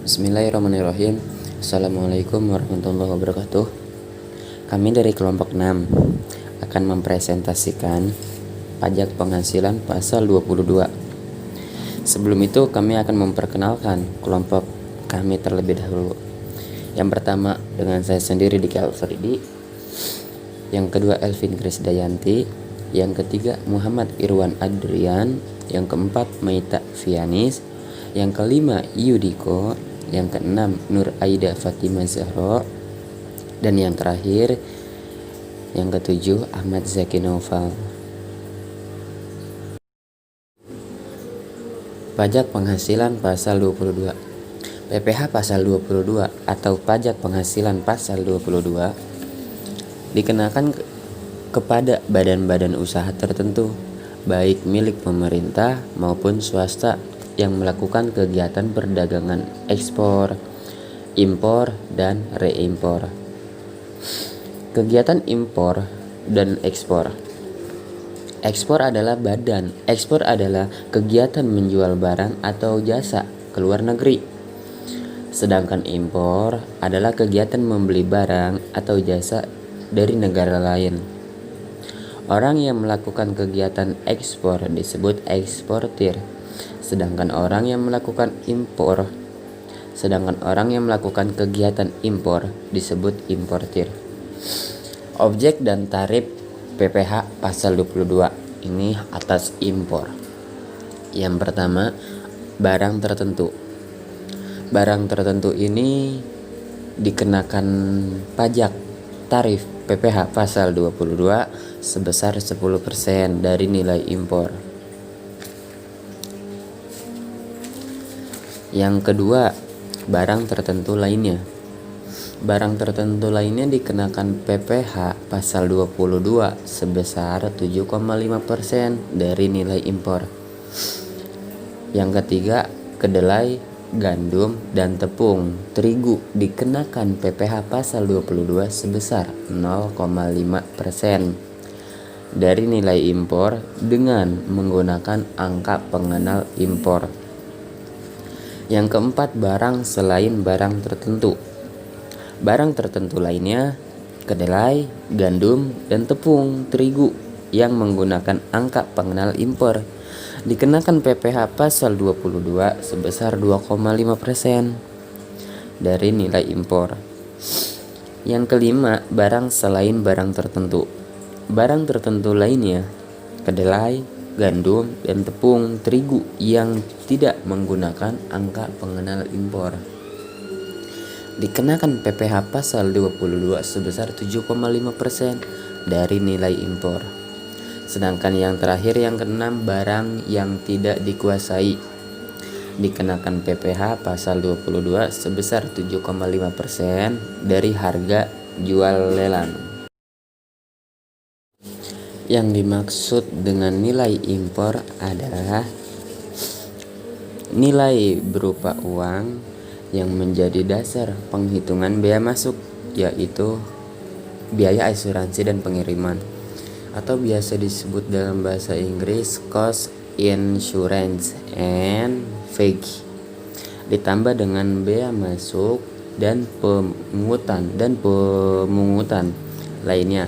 Bismillahirrahmanirrahim. Assalamualaikum warahmatullahi wabarakatuh. Kami dari kelompok 6 akan mempresentasikan pajak penghasilan pasal 22. Sebelum itu kami akan memperkenalkan kelompok kami terlebih dahulu. Yang pertama dengan saya sendiri Diki Alfredi, yang kedua Elvin Krisdayanti, yang ketiga Muhammad Irwan Adrian, yang keempat Maita Fianis, yang kelima Yudiko, yang keenam Nur Aida Fatimah Zahra, dan yang terakhir yang ketujuh Ahmad Zaki Noval. Pajak penghasilan pasal 22. PPh pasal 22 atau pajak penghasilan pasal 22 dikenakan kepada badan-badan usaha tertentu, baik milik pemerintah maupun swasta yang melakukan kegiatan perdagangan ekspor, impor, dan reimpor. Kegiatan impor dan ekspor. Ekspor adalah kegiatan menjual barang atau jasa ke luar negeri. Sedangkan impor adalah kegiatan membeli barang atau jasa dari negara lain. Orang yang melakukan kegiatan ekspor disebut eksportir. Sedangkan orang yang melakukan kegiatan impor disebut importir. Objek dan tarif PPh pasal 22 ini atas impor. Yang pertama, barang tertentu. Barang tertentu ini dikenakan pajak tarif PPh pasal 22 sebesar 10% dari nilai impor. Yang kedua, barang tertentu lainnya. Barang tertentu lainnya dikenakan PPh pasal 22 sebesar 7,5% dari nilai impor. Yang ketiga, kedelai, gandum, dan tepung terigu dikenakan PPh pasal 22 sebesar 0,5% dari nilai impor dengan menggunakan angka pengenal impor. Yang keempat, barang selain barang tertentu. Barang tertentu lainnya, kedelai, gandum, dan tepung terigu yang menggunakan angka pengenal impor dikenakan PPh pasal 22 sebesar 2,5% dari nilai impor. Yang kelima, barang selain barang tertentu. Barang tertentu lainnya, kedelai, gandum, dan tepung terigu yang tidak menggunakan angka pengenal impor dikenakan PPh pasal 22 sebesar 7,5% dari nilai impor. Sedangkan yang terakhir, yang keenam, barang yang tidak dikuasai dikenakan PPh pasal 22 sebesar 7,5% dari harga jual lelang. Yang dimaksud dengan nilai impor adalah nilai berupa uang yang menjadi dasar penghitungan biaya masuk, yaitu biaya asuransi dan pengiriman, atau biasa disebut dalam bahasa Inggris cost, insurance, and fee, ditambah dengan bea masuk dan pemungutan lainnya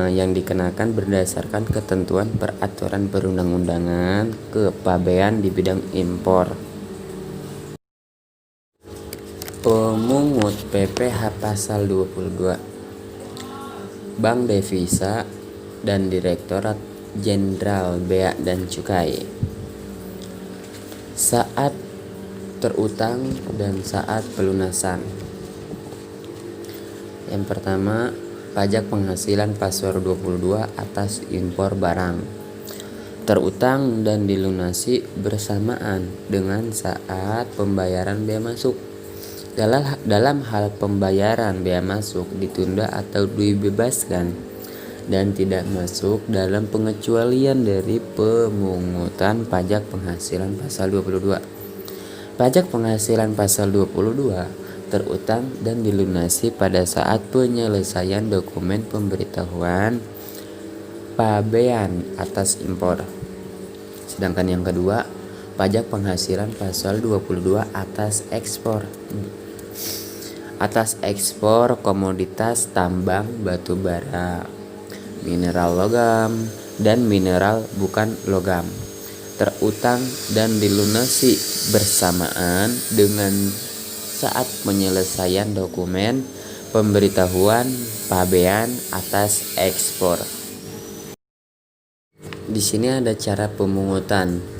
yang dikenakan berdasarkan ketentuan peraturan perundang-undangan kepabean di bidang impor. Pemungut PPh pasal 22. Bank Devisa dan Direktorat Jenderal Bea dan Cukai. Saat terutang dan saat pelunasan. Yang pertama, pajak penghasilan pasal 22 atas impor barang. Terutang dan dilunasi bersamaan dengan saat pembayaran bea masuk. Dalam hal pembayaran bea masuk ditunda atau dibebaskan dan tidak masuk dalam pengecualian dari pemungutan pajak penghasilan pasal 22. Pajak penghasilan pasal 22 terutang dan dilunasi pada saat penyelesaian dokumen pemberitahuan pabean atas impor. Sedangkan yang kedua, Pajak penghasilan pasal 22 atas ekspor. Atas ekspor komoditas tambang batu bara, mineral logam, dan mineral bukan logam, terutang dan dilunasi bersamaan dengan saat penyelesaian dokumen pemberitahuan pabean atas ekspor. Di sini ada cara pemungutan.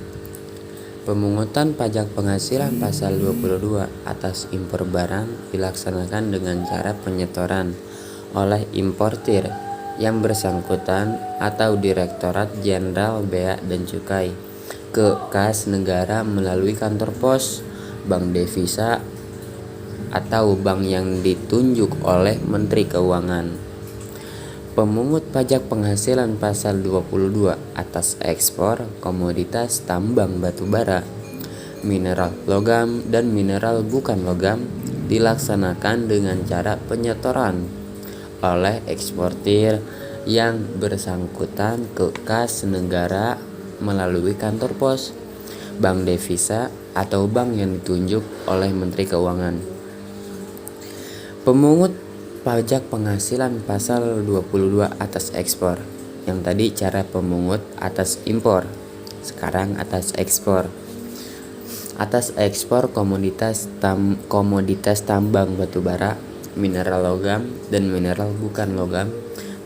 Pemungutan pajak penghasilan pasal 22 atas impor barang dilaksanakan dengan cara penyetoran oleh importir yang bersangkutan atau Direktorat Jenderal Bea dan Cukai ke kas negara melalui kantor pos, bank devisa, atau bank yang ditunjuk oleh Menteri Keuangan. Pemungut pajak penghasilan pasal 22 atas ekspor komoditas tambang batu bara, mineral logam, dan mineral bukan logam dilaksanakan dengan cara penyetoran oleh eksportir yang bersangkutan ke kas negara melalui kantor pos, bank devisa, atau bank yang ditunjuk oleh Menteri Keuangan. Pemungut pajak penghasilan pasal 22 atas ekspor. Yang tadi cara pemungut atas impor, sekarang atas ekspor. Atas ekspor komoditas tambang batu bara, mineral logam, dan mineral bukan logam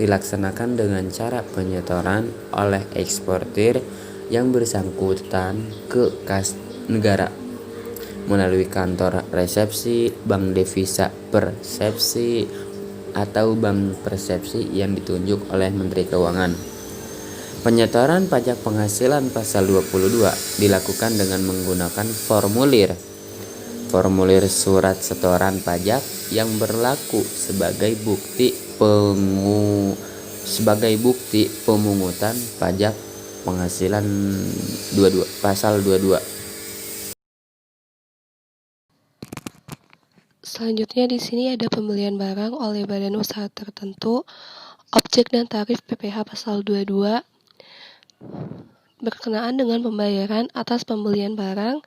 dilaksanakan dengan cara penyetoran oleh eksportir yang bersangkutan ke kas negara melalui kantor resepsi, bank devisa persepsi, atau bank persepsi yang ditunjuk oleh Menteri Keuangan. Penyetoran pajak penghasilan pasal 22 dilakukan dengan menggunakan formulir surat setoran pajak yang berlaku sebagai bukti pemungutan pajak penghasilan pasal 22. Selanjutnya di sini ada pembelian barang oleh badan usaha tertentu, objek dan tarif PPh pasal 22 berkenaan dengan pembayaran atas pembelian barang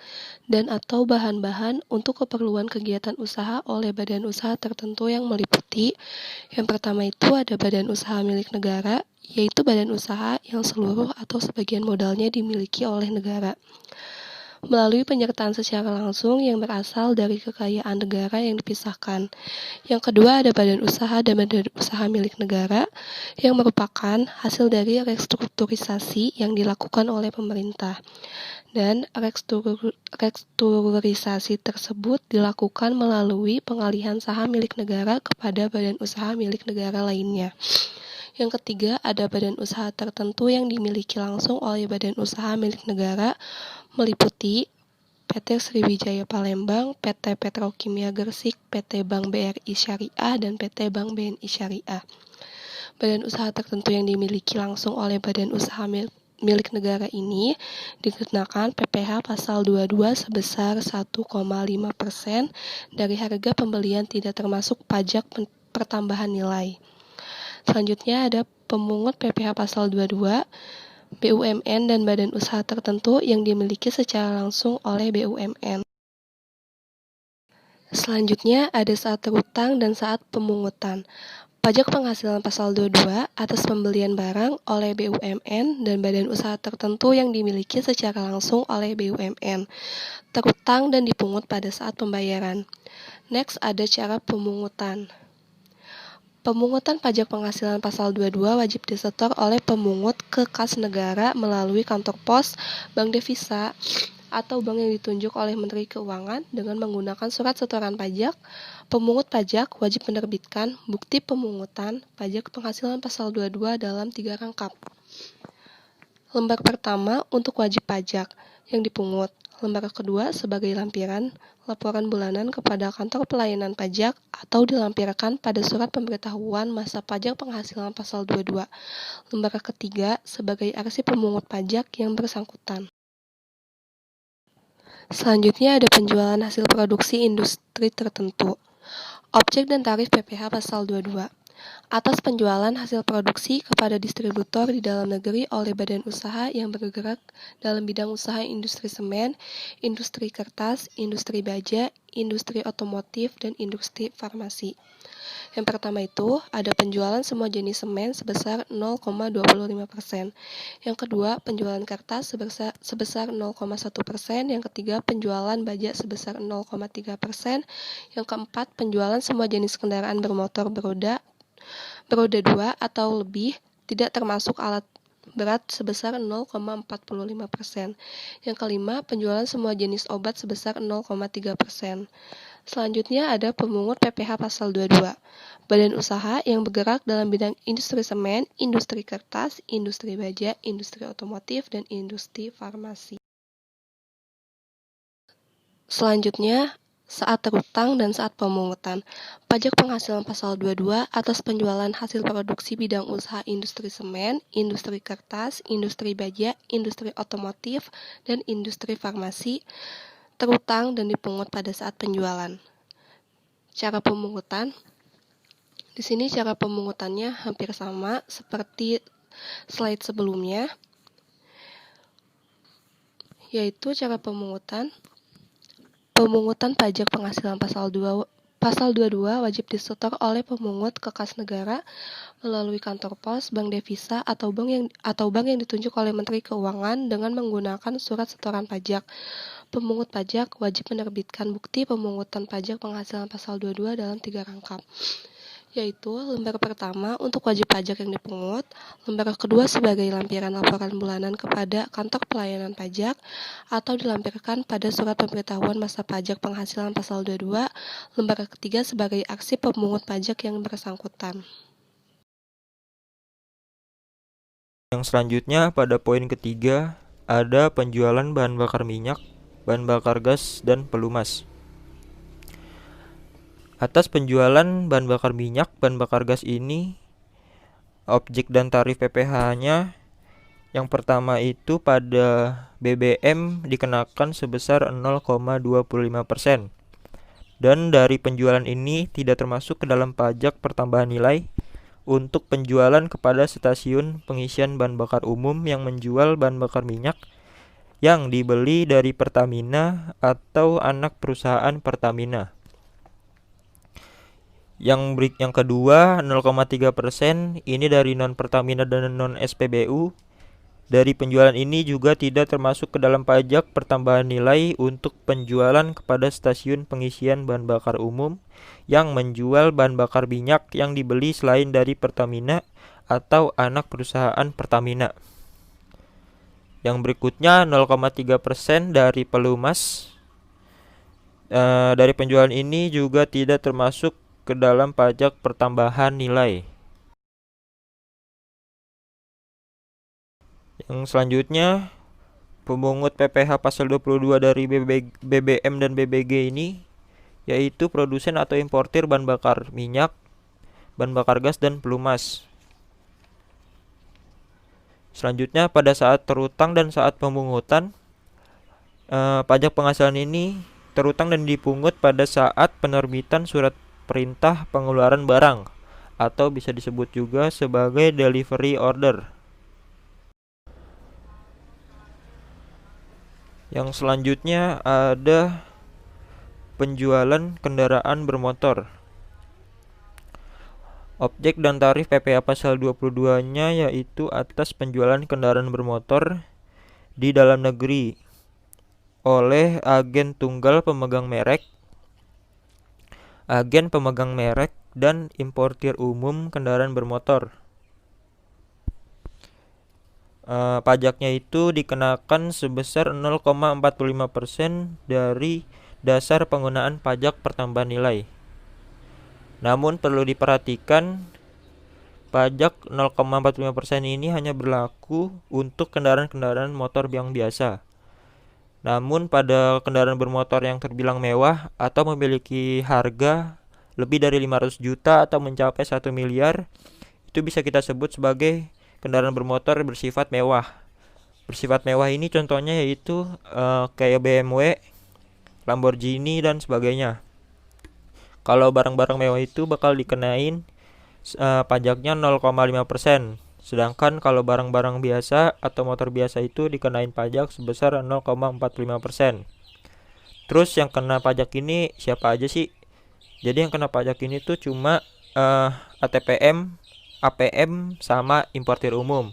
dan atau bahan-bahan untuk keperluan kegiatan usaha oleh badan usaha tertentu yang meliputi yang pertama itu ada badan usaha milik negara, yaitu badan usaha yang seluruh atau sebagian modalnya dimiliki oleh negara melalui penyertaan secara langsung yang berasal dari kekayaan negara yang dipisahkan. Yang kedua ada badan usaha dan badan usaha milik negara yang merupakan hasil dari restrukturisasi yang dilakukan oleh pemerintah. Dan restrukturisasi tersebut dilakukan melalui pengalihan saham milik negara kepada badan usaha milik negara lainnya. Yang ketiga, ada badan usaha tertentu yang dimiliki langsung oleh badan usaha milik negara meliputi PT Sriwijaya Palembang, PT Petrokimia Gresik, PT Bank BRI Syariah, dan PT Bank BNI Syariah. Badan usaha tertentu yang dimiliki langsung oleh badan usaha milik negara ini dikenakan PPh pasal 22 sebesar 1,5% dari harga pembelian tidak termasuk pajak pertambahan nilai. Selanjutnya ada pemungut PPh pasal 22, BUMN dan badan usaha tertentu yang dimiliki secara langsung oleh BUMN. Selanjutnya ada saat terutang dan saat pemungutan. Pajak penghasilan pasal 22 atas pembelian barang oleh BUMN dan badan usaha tertentu yang dimiliki secara langsung oleh BUMN, terutang dan dipungut pada saat pembayaran. Next ada cara pemungutan. Pemungutan pajak penghasilan pasal 22 wajib disetor oleh pemungut ke kas negara melalui kantor pos, bank devisa, atau bank yang ditunjuk oleh Menteri Keuangan dengan menggunakan surat setoran pajak. Pemungut pajak wajib menerbitkan bukti pemungutan pajak penghasilan pasal 22 dalam 3 rangkap. Lembar pertama untuk wajib pajak yang dipungut. Lembar kedua sebagai lampiran laporan bulanan kepada kantor pelayanan pajak atau dilampirkan pada surat pemberitahuan masa pajak penghasilan pasal 22. Lembar ketiga sebagai arsip pemungut pajak yang bersangkutan. Selanjutnya ada penjualan hasil produksi industri tertentu. Objek dan tarif PPh pasal 22. atas penjualan hasil produksi kepada distributor di dalam negeri oleh badan usaha yang bergerak dalam bidang usaha industri semen, industri kertas, industri baja, industri otomotif, dan industri farmasi. Yang pertama itu ada penjualan semua jenis semen sebesar 0,25%. Yang kedua, penjualan kertas sebesar 0,1%. Yang ketiga, penjualan baja sebesar 0,3%. Yang keempat, penjualan semua jenis kendaraan bermotor beroda 2 atau lebih, tidak termasuk alat berat sebesar 0,45%. Yang kelima, penjualan semua jenis obat sebesar 0,3%. Selanjutnya ada pemungut PPh pasal 22. Badan usaha yang bergerak dalam bidang industri semen, industri kertas, industri baja, industri otomotif, dan industri farmasi. Selanjutnya, saat terutang dan saat pemungutan. Pajak penghasilan pasal 22 atas penjualan hasil produksi bidang usaha industri semen, industri kertas, industri baja, industri otomotif, dan industri farmasi terutang dan dipungut pada saat penjualan. Cara pemungutan. Di sini cara pemungutannya hampir sama seperti slide sebelumnya, yaitu cara pemungutan pajak penghasilan pasal 22 wajib disetor oleh pemungut ke kas negara melalui kantor pos, bank devisa, atau bank yang ditunjuk oleh Menteri Keuangan dengan menggunakan surat setoran pajak. Pemungut pajak wajib menerbitkan bukti pemungutan pajak penghasilan pasal 22 dalam 3 rangkap, yaitu lembar pertama untuk wajib pajak yang dipungut, lembar kedua sebagai lampiran laporan bulanan kepada kantor pelayanan pajak atau dilampirkan pada surat pemberitahuan masa pajak penghasilan pasal 22, lembar ketiga sebagai arsip pemungut pajak yang bersangkutan. Yang selanjutnya pada poin ketiga ada penjualan bahan bakar minyak, bahan bakar gas, dan pelumas. Atas penjualan bahan bakar minyak, bahan bakar gas ini, objek dan tarif PPh-nya yang pertama itu pada BBM dikenakan sebesar 0,25%. Dan dari penjualan ini tidak termasuk ke dalam pajak pertambahan nilai untuk penjualan kepada stasiun pengisian bahan bakar umum yang menjual bahan bakar minyak yang dibeli dari Pertamina atau anak perusahaan Pertamina. Yang kedua 0,3% ini dari non Pertamina dan non SPBU. Dari penjualan ini juga tidak termasuk ke dalam pajak pertambahan nilai untuk penjualan kepada stasiun pengisian bahan bakar umum yang menjual bahan bakar minyak yang dibeli selain dari Pertamina atau anak perusahaan Pertamina. Yang berikutnya 0,3% dari pelumas. Dari penjualan ini juga tidak termasuk ke dalam pajak pertambahan nilai. Yang selanjutnya pemungut PPh pasal 22 dari BBM dan BBG ini yaitu produsen atau importir bahan bakar minyak, bahan bakar gas, dan pelumas. Selanjutnya pada saat terutang dan saat pemungutan, pajak penghasilan ini terutang dan dipungut pada saat penerbitan surat perintah pengeluaran barang atau bisa disebut juga sebagai delivery order. Yang selanjutnya ada penjualan kendaraan bermotor. Objek dan tarif PPh pasal 22-nya yaitu atas penjualan kendaraan bermotor di dalam negeri oleh agen tunggal pemegang merek, agen pemegang merek, dan importir umum kendaraan bermotor. Pajaknya itu dikenakan sebesar 0,45% dari dasar penggunaan pajak pertambahan nilai. Namun perlu diperhatikan pajak 0,45% ini hanya berlaku untuk kendaraan-kendaraan motor yang biasa. Namun pada kendaraan bermotor yang terbilang mewah atau memiliki harga lebih dari 500 juta atau mencapai 1 miliar, itu bisa kita sebut sebagai kendaraan bermotor bersifat mewah. Bersifat mewah ini contohnya yaitu kayak BMW, Lamborghini, dan sebagainya. Kalau barang-barang mewah itu bakal dikenain pajaknya 0,5%. Sedangkan kalau barang-barang biasa atau motor biasa itu dikenain pajak sebesar 0,45%. Terus yang kena pajak ini siapa aja sih? Jadi yang kena pajak ini tuh cuma ATPM, APM, sama importir umum.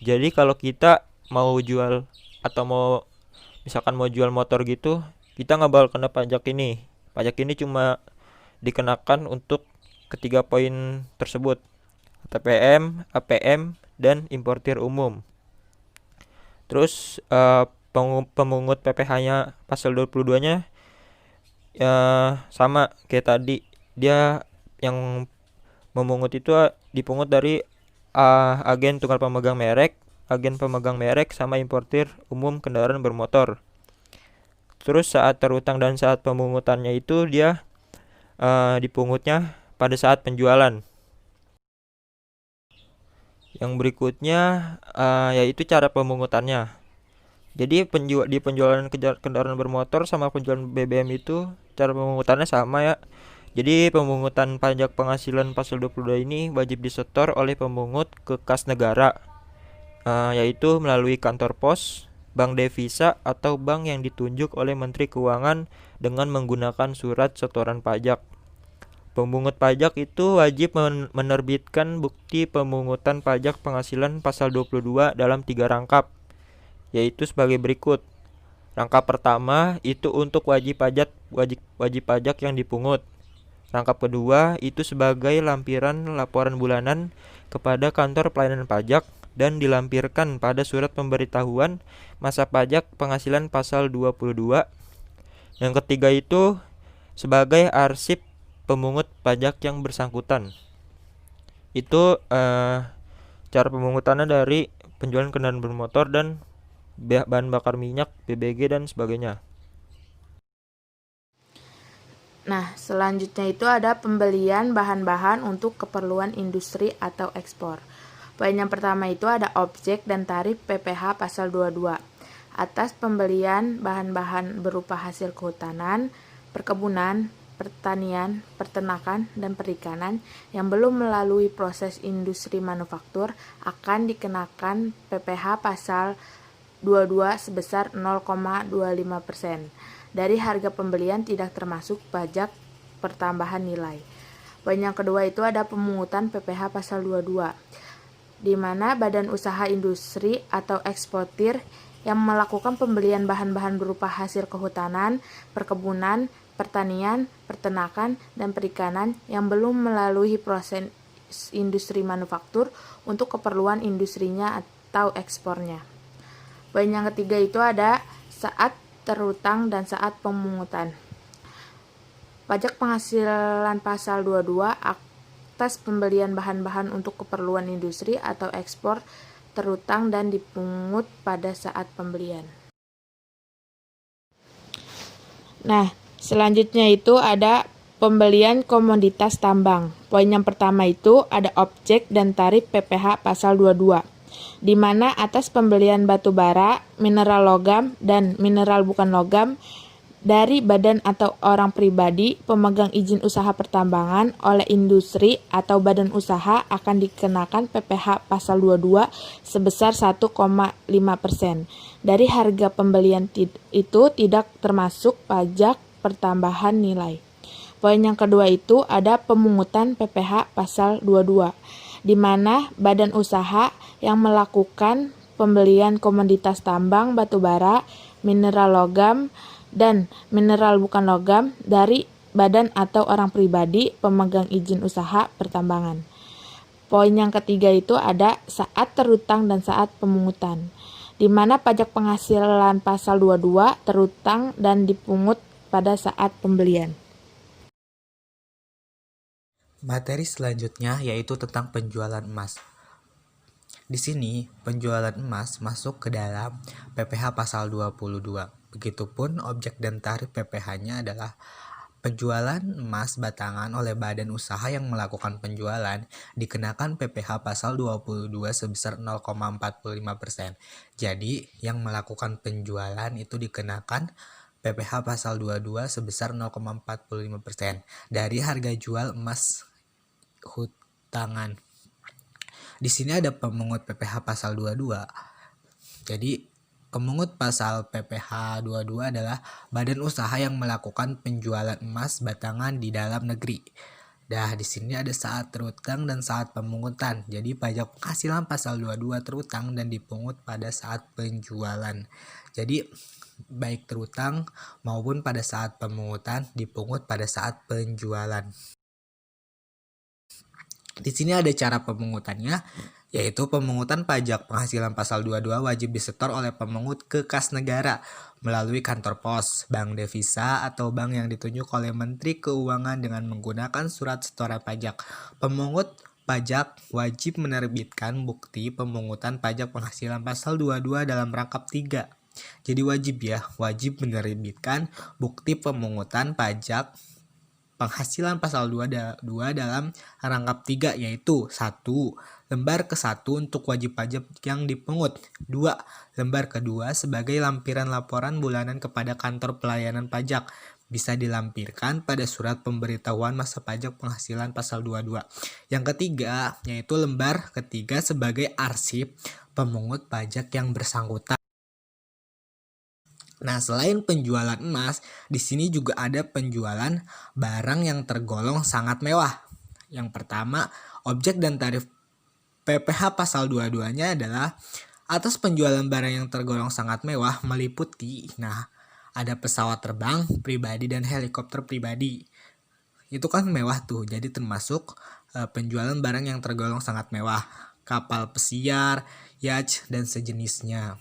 Jadi kalau kita mau jual atau misalkan mau jual motor gitu, kita nggak bakal kena pajak ini. Pajak ini cuma dikenakan untuk ketiga poin tersebut: ATPM, APM, dan importir umum. Terus pemungut PPh-nya pasal 22-nya sama kayak tadi. Dia yang memungut itu dipungut dari agen tunggal pemegang merek, agen pemegang merek, sama importir umum kendaraan bermotor. Terus saat terutang dan saat pemungutannya itu dia dipungutnya pada saat penjualan. Yang berikutnya yaitu cara pemungutannya. Jadi di penjualan kendaraan bermotor sama penjualan BBM itu cara pemungutannya sama ya. Jadi pemungutan pajak penghasilan pasal 22 ini wajib disetor oleh pemungut ke kas negara, yaitu melalui kantor pos, bank devisa, atau bank yang ditunjuk oleh Menteri Keuangan dengan menggunakan surat setoran pajak. Pemungut pajak itu wajib menerbitkan bukti pemungutan pajak penghasilan pasal 22 dalam 3 rangkap, yaitu sebagai berikut. Rangkap pertama itu untuk wajib pajak yang dipungut. Rangkap kedua itu sebagai lampiran laporan bulanan kepada kantor pelayanan pajak dan dilampirkan pada surat pemberitahuan masa pajak penghasilan pasal 22. Yang ketiga itu sebagai arsip pemungut pajak yang bersangkutan. Itu cara pemungutannya dari penjualan kendaraan bermotor dan bahan bakar minyak, BBG, dan sebagainya. Nah, selanjutnya itu ada pembelian bahan-bahan untuk keperluan industri atau ekspor. Poin yang pertama itu ada objek dan tarif PPh pasal 22. Atas pembelian bahan-bahan berupa hasil kehutanan, perkebunan, pertanian, peternakan, dan perikanan yang belum melalui proses industri manufaktur akan dikenakan PPh pasal 22 sebesar 0,25%. Dari harga pembelian tidak termasuk pajak pertambahan nilai. Poin yang kedua itu ada pemungutan PPh pasal 22, di mana badan usaha industri atau eksportir yang melakukan pembelian bahan-bahan berupa hasil kehutanan, perkebunan, pertanian, peternakan, dan perikanan yang belum melalui proses industri manufaktur untuk keperluan industrinya atau ekspornya. Poin yang ketiga itu ada saat terutang dan saat pemungutan. Pajak penghasilan pasal 22 atas pembelian bahan-bahan untuk keperluan industri atau ekspor terutang dan dipungut pada saat pembelian. Nah, selanjutnya itu ada pembelian komoditas tambang. Poin yang pertama itu ada objek dan tarif PPh pasal 22. Di mana atas pembelian batu bara, mineral logam, dan mineral bukan logam dari badan atau orang pribadi pemegang izin usaha pertambangan oleh industri atau badan usaha akan dikenakan PPh pasal 22 sebesar 1,5%. Dari harga pembelian itu tidak termasuk pajak pertambahan nilai. Poin yang kedua itu ada pemungutan PPh pasal 22. Di mana badan usaha yang melakukan pembelian komoditas tambang batu bara, mineral logam, dan mineral bukan logam dari badan atau orang pribadi pemegang izin usaha pertambangan. Poin yang ketiga itu ada saat terutang dan saat pemungutan, di mana pajak penghasilan pasal 22 terutang dan dipungut pada saat pembelian. Materi selanjutnya yaitu tentang penjualan emas. Di sini, penjualan emas masuk ke dalam PPh pasal 22. Begitupun objek dan tarif PPh-nya adalah penjualan emas batangan oleh badan usaha yang melakukan penjualan dikenakan PPh pasal 22 sebesar 0,45%. Jadi, yang melakukan penjualan itu dikenakan PPh pasal 22 sebesar 0,45% dari harga jual emas tangan. Di sini ada pemungut PPh pasal 22. Jadi pemungut pasal PPh 22 adalah badan usaha yang melakukan penjualan emas batangan di dalam negeri. Nah, di sini ada saat terutang dan saat pemungutan. Jadi pajak penghasilan pasal 22 terutang dan dipungut pada saat penjualan. Jadi baik terutang maupun pada saat pemungutan dipungut pada saat penjualan. Di sini ada cara pemungutannya, yaitu pemungutan pajak penghasilan pasal 22 wajib disetor oleh pemungut ke kas negara melalui kantor pos, bank devisa, atau bank yang ditunjuk oleh Menteri Keuangan dengan menggunakan surat setoran pajak. Pemungut pajak wajib menerbitkan bukti pemungutan pajak penghasilan pasal 22 dalam rangkap 3. Jadi wajib menerbitkan bukti pemungutan pajak penghasilan pasal 22 dalam rangkap 3, yaitu 1. Lembar ke-1 untuk wajib pajak yang dipungut. 2. Lembar kedua sebagai lampiran laporan bulanan kepada kantor pelayanan pajak. Bisa dilampirkan pada surat pemberitahuan masa pajak penghasilan pasal 22. Yang ketiga, yaitu lembar ketiga sebagai arsip pemungut pajak yang bersangkutan. Nah, selain penjualan emas, di sini juga ada penjualan barang yang tergolong sangat mewah. Yang pertama, objek dan tarif PPh pasal 22-nya adalah atas penjualan barang yang tergolong sangat mewah meliputi, ada pesawat terbang pribadi dan helikopter pribadi. Itu kan mewah tuh, jadi termasuk penjualan barang yang tergolong sangat mewah. Kapal pesiar, yacht, dan sejenisnya.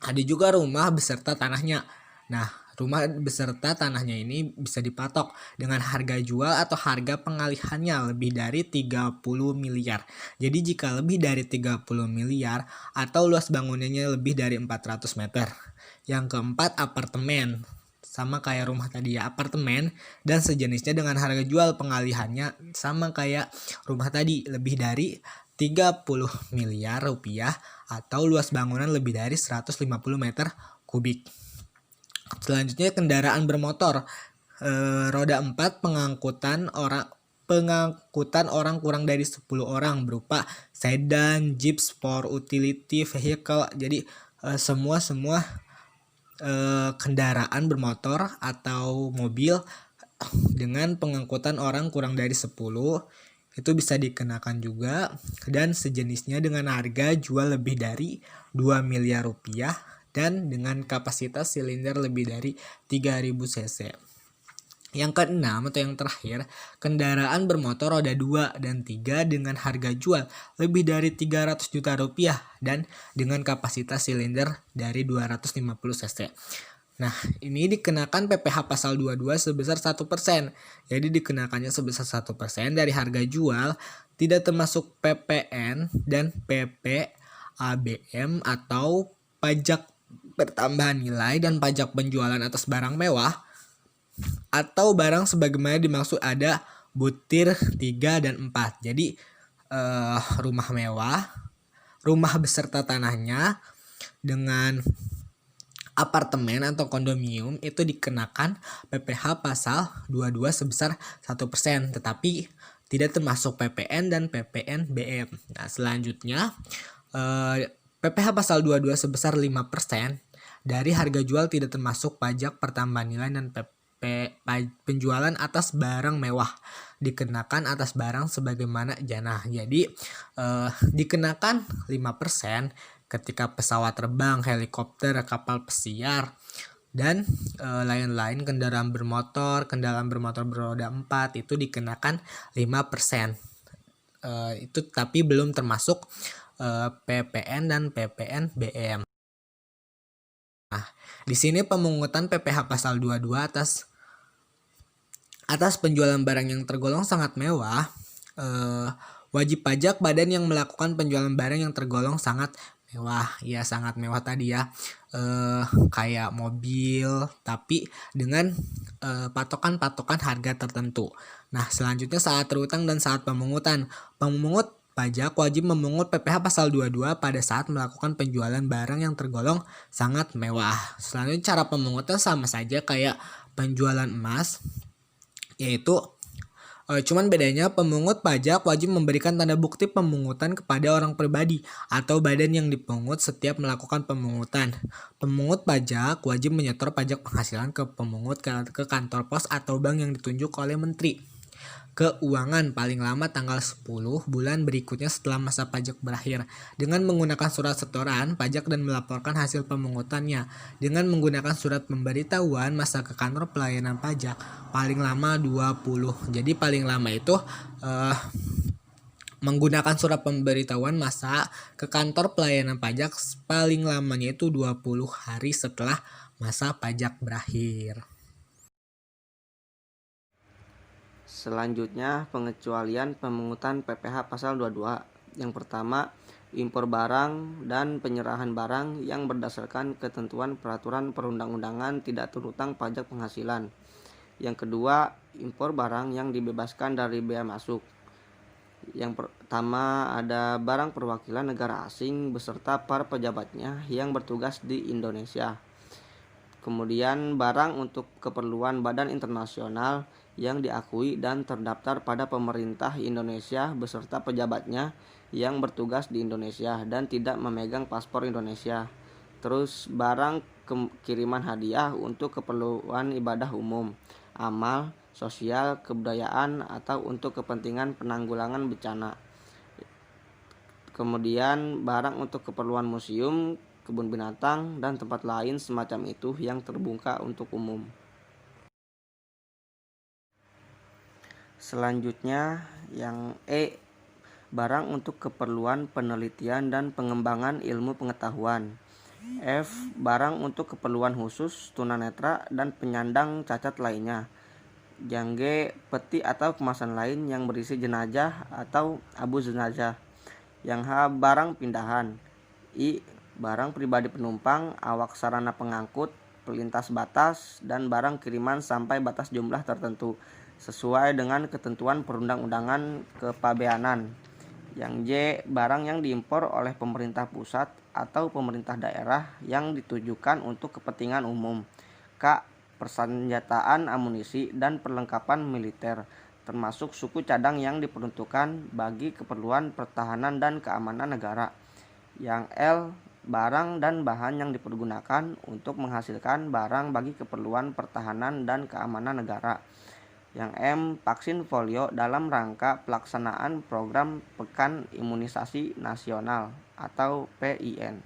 Ada juga rumah beserta tanahnya. Nah, rumah beserta tanahnya ini bisa dipatok dengan harga jual atau harga pengalihannya lebih dari 30 miliar. Jadi jika lebih dari 30 miliar atau luas bangunannya lebih dari 400 meter. Yang keempat, apartemen. Sama kayak rumah tadi ya, apartemen dan sejenisnya dengan harga jual pengalihannya sama kayak rumah tadi, lebih dari 30 miliar rupiah atau luas bangunan lebih dari 150 meter kubik. Selanjutnya kendaraan bermotor roda 4 pengangkutan orang kurang dari 10 orang berupa sedan, jeep, sport, utility vehicle. Jadi semua kendaraan bermotor atau mobil dengan pengangkutan orang kurang dari 10 itu bisa dikenakan juga, dan sejenisnya dengan harga jual lebih dari 2 miliar rupiah dan dengan kapasitas silinder lebih dari 3000 cc. Yang keenam atau yang terakhir, kendaraan bermotor roda 2 dan 3 dengan harga jual lebih dari 300 juta rupiah dan dengan kapasitas silinder dari 250 cc. Nah, ini dikenakan PPh pasal 22 sebesar 1%. Jadi dikenakannya sebesar 1% dari harga jual, tidak termasuk PPN dan PPABM atau pajak pertambahan nilai dan pajak penjualan atas barang mewah atau barang sebagaimana dimaksud ada butir 3 dan 4. Jadi rumah mewah, rumah beserta tanahnya dengan apartemen atau kondominium itu dikenakan PPh pasal 22 sebesar 1%, tetapi tidak termasuk PPN dan PPNBM. Nah, selanjutnya PPh pasal 22 sebesar 5% dari harga jual tidak termasuk pajak pertambahan nilai dan penjualan atas barang mewah dikenakan atas barang sebagaimana jana. Jadi dikenakan 5% ketika pesawat terbang, helikopter, kapal pesiar, dan lain-lain kendaraan bermotor beroda 4 itu dikenakan 5%. Itu tapi belum termasuk PPN dan PPNBM. Nah, di sini pemungutan PPh pasal 22 atas penjualan barang yang tergolong sangat mewah, wajib pajak badan yang melakukan penjualan barang yang tergolong sangat mewah. Ya, sangat mewah tadi ya, kayak mobil tapi dengan patokan harga tertentu. Nah, selanjutnya saat terutang dan saat pemungutan. Pemungut pajak wajib memungut PPh pasal 22 pada saat melakukan penjualan barang yang tergolong sangat mewah. Selanjutnya cara pemungutan sama saja kayak penjualan emas, yaitu Cuman bedanya pemungut pajak wajib memberikan tanda bukti pemungutan kepada orang pribadi atau badan yang dipungut setiap melakukan pemungutan. Pemungut pajak wajib menyetor pajak penghasilan ke pemungut ke kantor pos atau bank yang ditunjuk oleh Menteri Keuangan paling lama tanggal 10 bulan berikutnya setelah masa pajak berakhir dengan menggunakan surat setoran pajak dan melaporkan hasil pemungutannya dengan menggunakan surat pemberitahuan masa ke kantor pelayanan pajak paling lama 20. Jadi paling lama itu menggunakan surat pemberitahuan masa ke kantor pelayanan pajak paling lamanya itu 20 hari setelah masa pajak berakhir. Selanjutnya, pengecualian pemungutan PPh pasal 22. Yang pertama, impor barang dan penyerahan barang yang berdasarkan ketentuan peraturan perundang-undangan tidak terutang pajak penghasilan. Yang kedua, impor barang yang dibebaskan dari bea masuk. Yang pertama ada barang perwakilan negara asing beserta para pejabatnya yang bertugas di Indonesia. Kemudian barang untuk keperluan badan internasional yang diakui dan terdaftar pada pemerintah Indonesia beserta pejabatnya yang bertugas di Indonesia dan tidak memegang paspor Indonesia. Terus barang kiriman hadiah untuk keperluan ibadah umum, amal, sosial, kebudayaan atau untuk kepentingan penanggulangan bencana. Kemudian barang untuk keperluan museum, kebun binatang, dan tempat lain semacam itu yang terbuka untuk umum. Selanjutnya yang barang untuk keperluan penelitian dan pengembangan ilmu pengetahuan. F. Barang untuk keperluan khusus tunanetra dan penyandang cacat lainnya. Yang G. Peti atau kemasan lain yang berisi jenazah atau abu jenazah. Yang H. Barang pindahan. I. Barang pribadi penumpang, awak sarana pengangkut, pelintas batas, dan barang kiriman sampai batas jumlah tertentu sesuai dengan ketentuan perundang-undangan kepabeanan. Yang J. Barang yang diimpor oleh pemerintah pusat atau pemerintah daerah yang ditujukan untuk kepentingan umum. K. Persenjataan amunisi dan perlengkapan militer, termasuk suku cadang yang diperuntukkan bagi keperluan pertahanan dan keamanan negara. Yang L. Barang dan bahan yang dipergunakan untuk menghasilkan barang bagi keperluan pertahanan dan keamanan negara. Yang M. Vaksin polio dalam rangka pelaksanaan program Pekan Imunisasi Nasional atau PIN.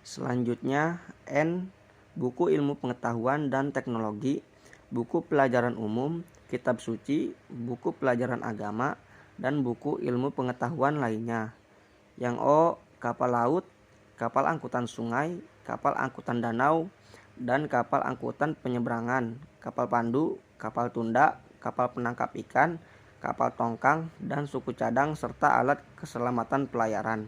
Selanjutnya N. Buku ilmu pengetahuan dan teknologi, buku pelajaran umum, kitab suci, buku pelajaran agama, dan buku ilmu pengetahuan lainnya. Yang O. Kapal laut, kapal angkutan sungai, kapal angkutan danau, dan kapal angkutan penyeberangan, kapal pandu, kapal tunda, kapal penangkap ikan, kapal tongkang, dan suku cadang serta alat keselamatan pelayaran.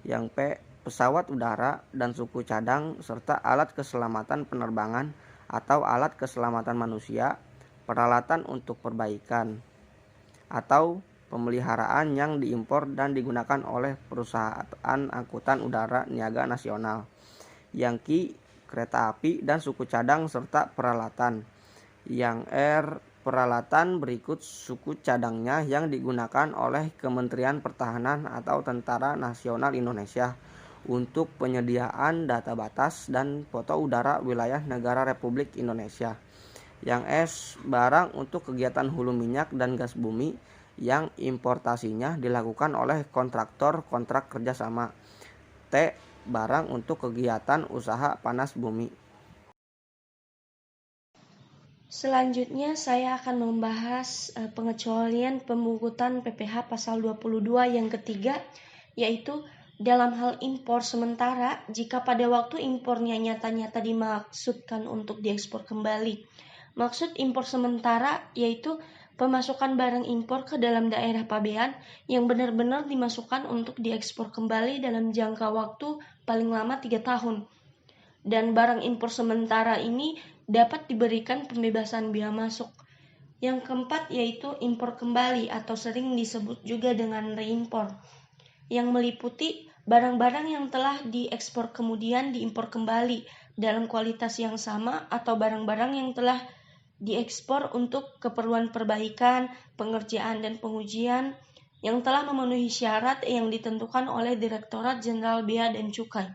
Yang P. Pesawat udara dan suku cadang serta alat keselamatan penerbangan atau alat keselamatan manusia, peralatan untuk perbaikan, atau pemeliharaan yang diimpor dan digunakan oleh perusahaan angkutan udara niaga nasional. Yang Q. Kereta api dan suku cadang serta peralatan. Yang R. Peralatan berikut suku cadangnya yang digunakan oleh Kementerian Pertahanan atau Tentara Nasional Indonesia untuk penyediaan data batas dan foto udara wilayah negara Republik Indonesia. Yang S. Barang untuk kegiatan hulu minyak dan gas bumi yang importasinya dilakukan oleh kontraktor kontrak kerjasama. T. Barang untuk kegiatan usaha panas bumi. Selanjutnya saya akan membahas pengecualian pemungutan PPh pasal 22 yang ketiga, yaitu dalam hal impor sementara jika pada waktu impornya nyata-nyata dimaksudkan untuk diekspor kembali. Maksud impor sementara yaitu pemasukan barang impor ke dalam daerah pabean yang benar-benar dimasukkan untuk diekspor kembali dalam jangka waktu paling lama 3 tahun. Dan barang impor sementara ini dapat diberikan pembebasan bea masuk. Yang keempat yaitu impor kembali atau sering disebut juga dengan reimpor, yang meliputi barang-barang yang telah diekspor kemudian diimpor kembali dalam kualitas yang sama atau barang-barang yang telah diekspor untuk keperluan perbaikan, pengerjaan, dan pengujian yang telah memenuhi syarat yang ditentukan oleh Direktorat Jenderal Bea dan Cukai.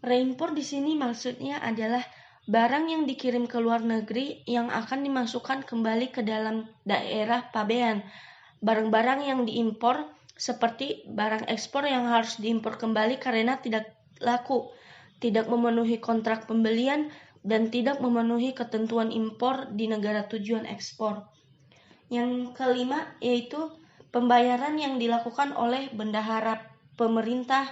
Reimpor di sini maksudnya adalah barang yang dikirim ke luar negeri yang akan dimasukkan kembali ke dalam daerah pabean. Barang-barang yang diimpor seperti barang ekspor yang harus diimpor kembali karena tidak laku, tidak memenuhi kontrak pembelian, dan tidak memenuhi ketentuan impor di negara tujuan ekspor. Yang kelima yaitu pembayaran yang dilakukan oleh bendahara pemerintah,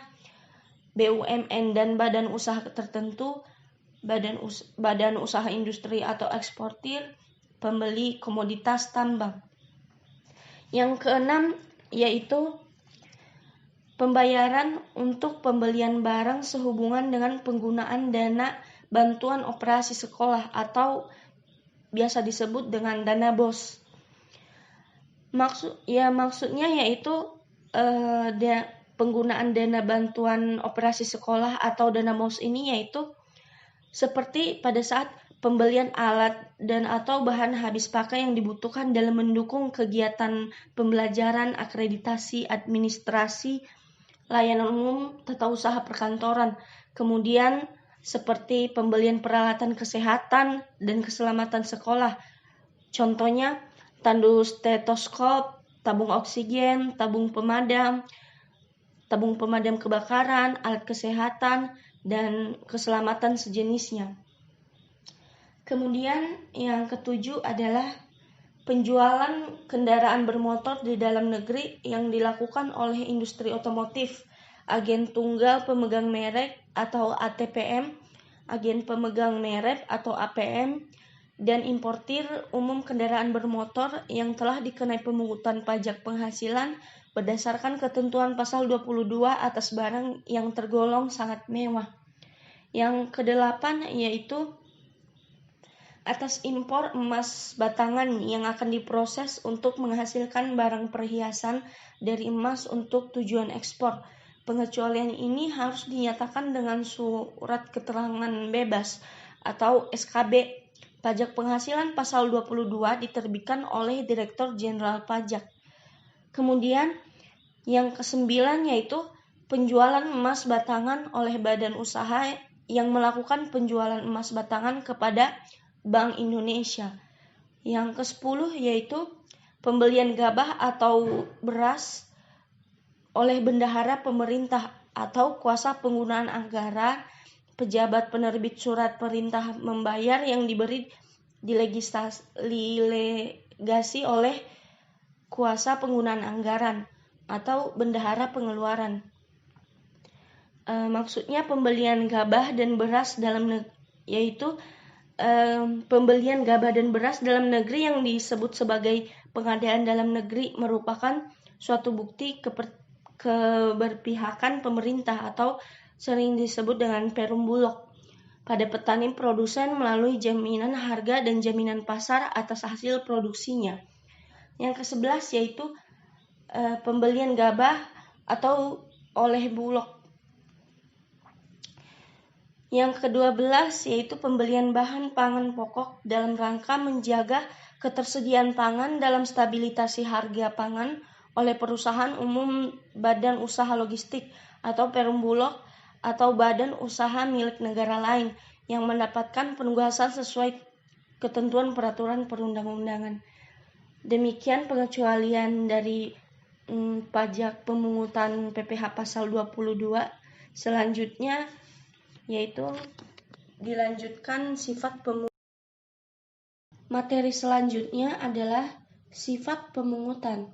BUMN dan badan usaha tertentu, badan usaha industri atau eksportir, pembeli komoditas tambang. Yang keenam yaitu pembayaran untuk pembelian barang sehubungan dengan penggunaan dana bantuan operasi sekolah atau biasa disebut dengan dana BOS. Maksudnya yaitu penggunaan dana bantuan operasi sekolah atau dana BOS ini yaitu seperti pada saat pembelian alat dan atau bahan habis pakai yang dibutuhkan dalam mendukung kegiatan pembelajaran, akreditasi, administrasi, layanan umum, tata usaha perkantoran. Kemudian seperti pembelian peralatan kesehatan dan keselamatan sekolah. Contohnya tandus stetoskop, tabung oksigen, tabung pemadam kebakaran, alat kesehatan, dan keselamatan sejenisnya. Kemudian yang ketujuh adalah penjualan kendaraan bermotor di dalam negeri yang dilakukan oleh industri otomotif, agen tunggal pemegang merek atau ATPM, agen pemegang merek atau APM, dan importir umum kendaraan bermotor yang telah dikenai pemungutan pajak penghasilan berdasarkan ketentuan pasal 22 atas barang yang tergolong sangat mewah. Yang kedelapan yaitu atas impor emas batangan yang akan diproses untuk menghasilkan barang perhiasan dari emas untuk tujuan ekspor. Pengecualian ini harus dinyatakan dengan surat keterangan bebas atau SKB pajak penghasilan pasal 22 diterbitkan oleh Direktur Jenderal Pajak. Kemudian yang kesembilan yaitu penjualan emas batangan oleh badan usaha yang melakukan penjualan emas batangan kepada Bank Indonesia. Yang ke-10 yaitu pembelian gabah atau beras oleh bendahara pemerintah atau kuasa penggunaan anggaran, pejabat penerbit surat perintah membayar yang diberi delegasi oleh kuasa penggunaan anggaran atau bendahara pengeluaran. Maksudnya pembelian gabah dan beras yaitu pembelian gabah dan beras dalam negeri yang disebut sebagai pengadaan dalam negeri merupakan suatu bukti keberpihakan pemerintah atau sering disebut dengan perum bulog pada petani produsen melalui jaminan harga dan jaminan pasar atas hasil produksinya. Yang ke-11 yaitu pembelian gabah atau oleh bulog. Yang ke-12 yaitu pembelian bahan pangan pokok dalam rangka menjaga ketersediaan pangan dalam stabilisasi harga pangan oleh perusahaan umum badan usaha logistik atau perum bulog atau badan usaha milik negara lain yang mendapatkan penugasan sesuai ketentuan peraturan perundang-undangan. Demikian pengecualian dari pajak pemungutan PPh pasal 22. Selanjutnya yaitu dilanjutkan sifat pemungutan. Materi selanjutnya adalah sifat pemungutan.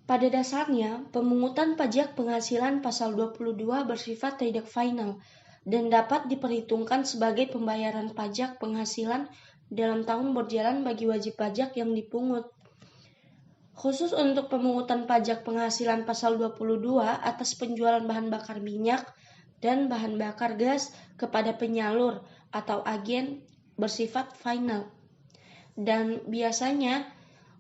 Pada dasarnya, pemungutan pajak penghasilan pasal 22 bersifat tidak final dan dapat diperhitungkan sebagai pembayaran pajak penghasilan dalam tahun berjalan bagi wajib pajak yang dipungut. Khusus untuk pemungutan pajak penghasilan pasal 22 atas penjualan bahan bakar minyak dan bahan bakar gas kepada penyalur atau agen bersifat final. Dan biasanya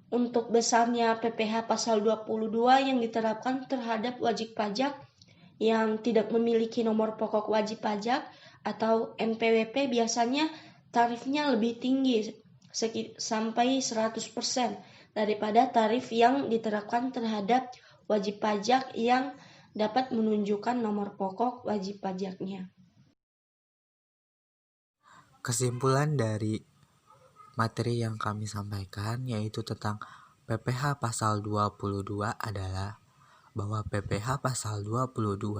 untuk besarnya PPh pasal 22 yang diterapkan terhadap wajib pajak yang tidak memiliki nomor pokok wajib pajak atau NPWP biasanya tarifnya lebih tinggi sampai 100% daripada tarif yang diterapkan terhadap wajib pajak yang dapat menunjukkan nomor pokok wajib pajaknya. Kesimpulan dari materi yang kami sampaikan yaitu tentang PPh pasal 22 adalah bahwa PPh pasal 22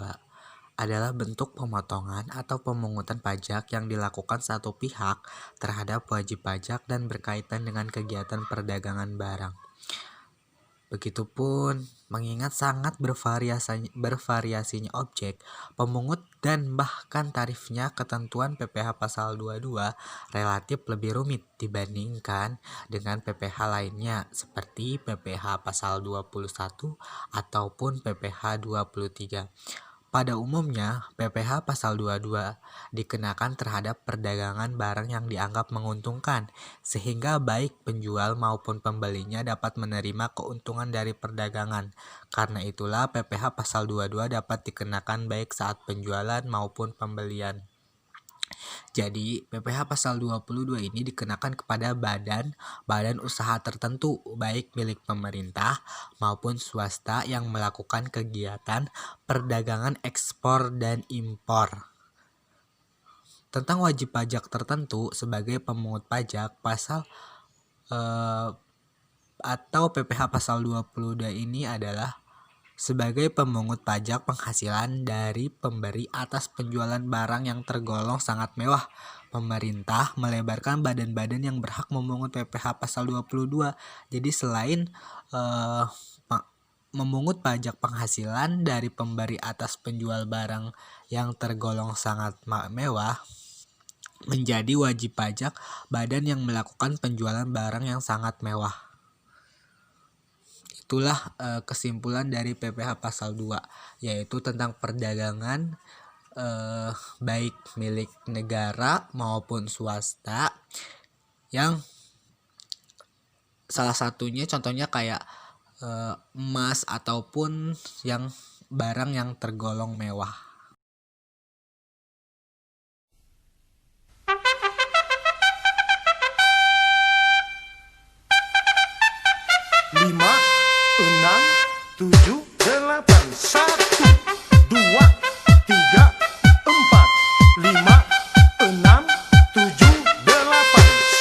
adalah bentuk pemotongan atau pemungutan pajak yang dilakukan satu pihak terhadap wajib pajak dan berkaitan dengan kegiatan perdagangan barang. Begitupun, mengingat sangat bervariasinya objek, pemungut dan bahkan tarifnya, ketentuan PPh pasal 22 relatif lebih rumit dibandingkan dengan PPh lainnya seperti PPh pasal 21 ataupun PPh 23. Pada umumnya, PPh pasal 22 dikenakan terhadap perdagangan barang yang dianggap menguntungkan, sehingga baik penjual maupun pembelinya dapat menerima keuntungan dari perdagangan. Karena itulah PPh pasal 22 dapat dikenakan baik saat penjualan maupun pembelian. Jadi, PPh pasal 22 ini dikenakan kepada badan usaha tertentu, baik milik pemerintah maupun swasta yang melakukan kegiatan perdagangan ekspor dan impor. Tentang wajib pajak tertentu sebagai pemungut pajak, atau PPh pasal 22 ini adalah sebagai pemungut pajak penghasilan dari pemberi atas penjualan barang yang tergolong sangat mewah. Pemerintah melebarkan badan-badan yang berhak memungut PPh pasal 22. Jadi selain memungut pajak penghasilan dari pemberi atas penjual barang yang tergolong sangat mewah, menjadi wajib pajak badan yang melakukan penjualan barang yang sangat mewah. Itulah kesimpulan dari PPh pasal 2, yaitu tentang perdagangan baik milik negara maupun swasta, yang salah satunya contohnya kayak emas ataupun yang barang yang tergolong mewah. Lima, 6, 7, 8, 1.